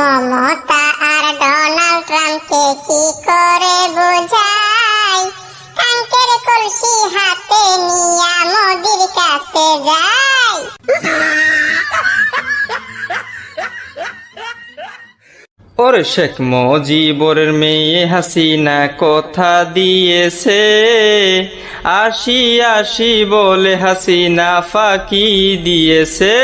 মমতা আর Donald ট্রাম্পকে কি করে বোঝাই, ট্যাঙ্কের কলসি হাতে নিয়া মোদির কাছে যাই। ওরে শেখ মুজিবুরের মেয়ে হাসিনা কথা দিয়েছে, আসি আসি বলে হাসিনা ফাঁকি দিয়েছে।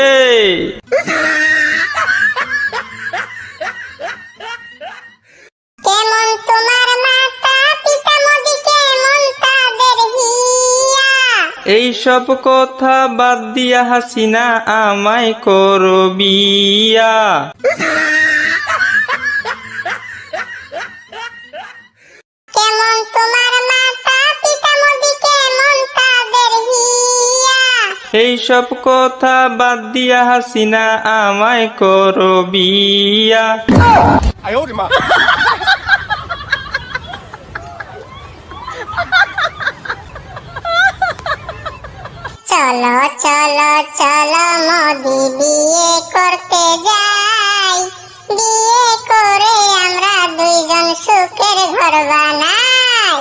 কেমন তোমার মাতা পিতা মোদি, কেমন তাদের হিয়া। এইসব কথা বাদ দিয়া হাসিনা আমায় করো বিয়া। কেমন তোমার মাতা পিতা মোদি, কেমন তাদের হিয়া। এইসব কথা বাদ দিয়া হাসিনা আমায় করো বিয়া। চলো চলো চলো মোদি বিয়ে করতে যাই, বিয়ে করে আমরা দুইজন সুখের ঘর বানাই।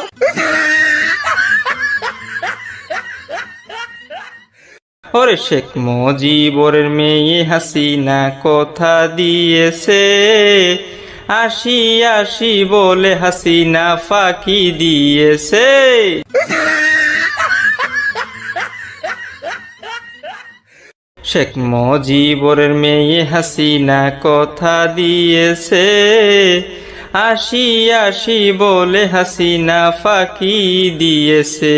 ওরে শেখ মুজিবুরের মেয়ে হাসিনা কথা দিয়েছে, আসি আসি বলে হাসিনা ফাঁকি দিয়েছে। শেখ মুজিবুরের মেয়ে হাসিনা কথা দিয়েছে, আসি আসি বলে হাসিনা ফাঁকি দিয়েছে।